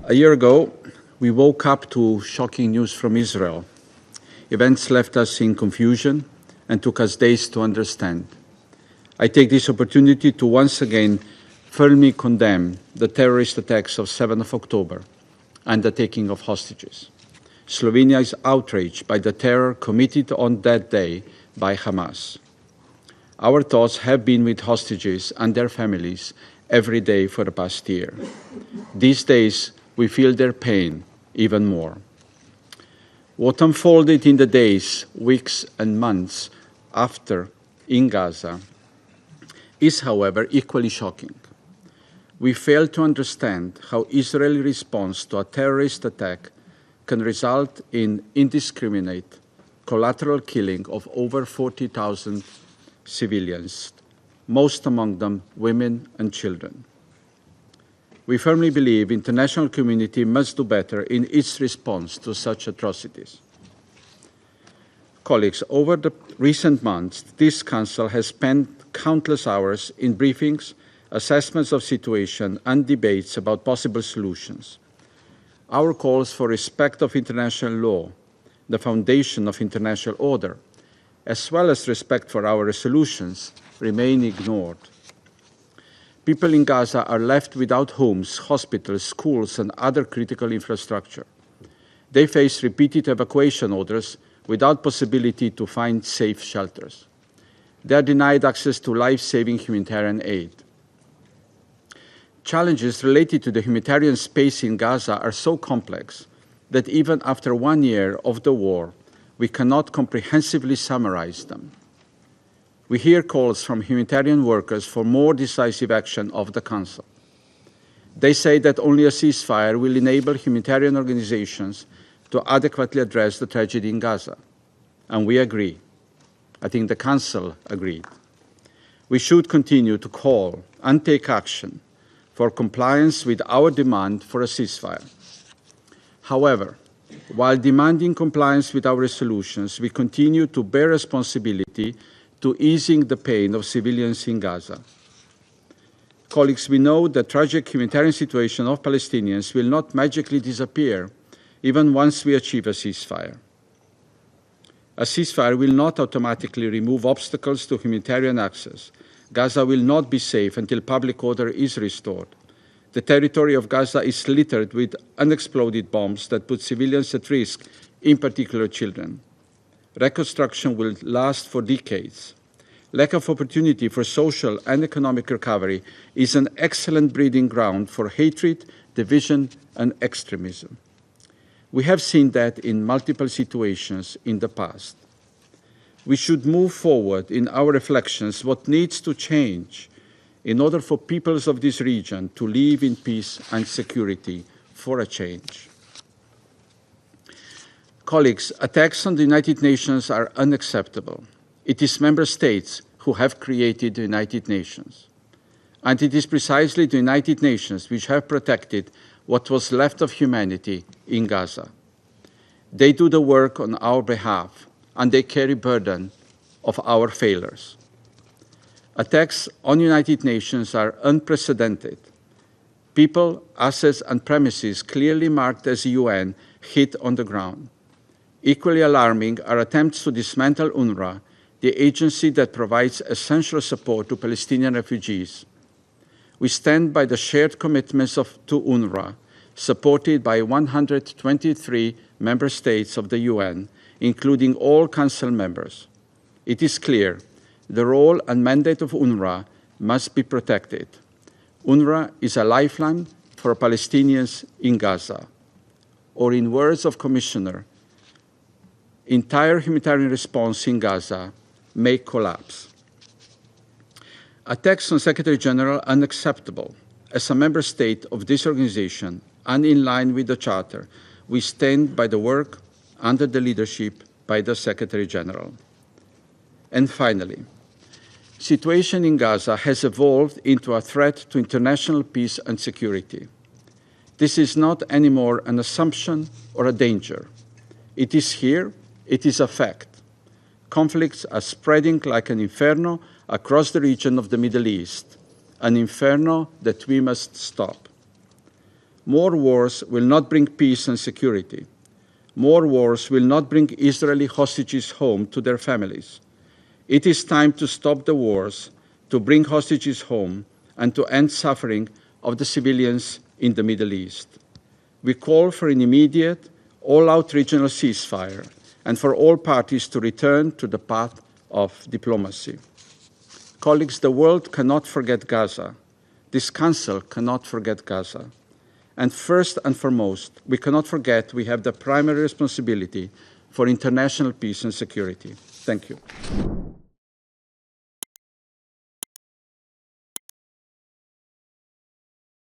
A year ago, we woke up to shocking news from Israel. Events left us in confusion and took us days to understand. I take this opportunity to once again firmly condemn the terrorist attacks of 7th of October and the taking of hostages. Slovenia is outraged by the terror committed on that day by Hamas. Our thoughts have been with hostages and their families every day for the past year. These days, we feel their pain even more. What unfolded in the days, weeks, and months after in Gaza is, however, equally shocking. We fail to understand how Israel's response to a terrorist attack can result in indiscriminate collateral killing of over 40,000 civilians, most among them women and children. We firmly believe the international community must do better in its response to such atrocities. Colleagues, over the recent months, this Council has spent countless hours in briefings, assessments of situation, and debates about possible solutions. Our calls for respect of international law, the foundation of international order, as well as respect for our resolutions, remain ignored. People in Gaza are left without homes, hospitals, schools, and other critical infrastructure. They face repeated evacuation orders without possibility to find safe shelters. They are denied access to life-saving humanitarian aid. Challenges related to the humanitarian space in Gaza are so complex that even after 1 year of the war, we cannot comprehensively summarize them. We hear calls from humanitarian workers for more decisive action of the Council. They say that only a ceasefire will enable humanitarian organizations to adequately address the tragedy in Gaza. And we agree. I think the Council agreed. We should continue to call and take action for compliance with our demand for a ceasefire. However, while demanding compliance with our resolutions, we continue to bear responsibility to easing the pain of civilians in Gaza. Colleagues, we know the tragic humanitarian situation of Palestinians will not magically disappear even once we achieve a ceasefire. A ceasefire will not automatically remove obstacles to humanitarian access. Gaza will not be safe until public order is restored. The territory of Gaza is littered with unexploded bombs that put civilians at risk, in particular children. Reconstruction will last for decades. Lack of opportunity for social and economic recovery is an excellent breeding ground for hatred, division, and extremism. We have seen that in multiple situations in the past. We should move forward in our reflections what needs to change in order for peoples of this region to live in peace and security for a change. Colleagues, attacks on the United Nations are unacceptable. It is member states who have created the United Nations. And it is precisely the United Nations which have protected what was left of humanity in Gaza. They do the work on our behalf, and they carry burden of our failures. Attacks on United Nations are unprecedented. People, assets, and premises clearly marked as UN hit on the ground. Equally alarming are attempts to dismantle UNRWA, the agency that provides essential support to Palestinian refugees. We stand by the shared commitments to UNRWA, supported by 123 member states of the UN, including all Council members. It is clear the role and mandate of UNRWA must be protected. UNRWA is a lifeline for Palestinians in Gaza. Or in words of Commissioner, entire humanitarian response in Gaza may collapse. Attacks on Secretary General are unacceptable. As a member state of this organization and in line with the Charter, we stand by the work under the leadership by the Secretary General. And finally, situation in Gaza has evolved into a threat to international peace and security. This is not anymore an assumption or a danger. It is here. It is a fact. Conflicts are spreading like an inferno across the region of the Middle East, an inferno that we must stop. More wars will not bring peace and security. More wars will not bring Israeli hostages home to their families. It is time to stop the wars, to bring hostages home, and to end suffering of the civilians in the Middle East. We call for an immediate, all-out regional ceasefire and for all parties to return to the path of diplomacy. Colleagues, the world cannot forget Gaza. This Council cannot forget Gaza. And first and foremost, we cannot forget we have the primary responsibility for international peace and security. Thank you.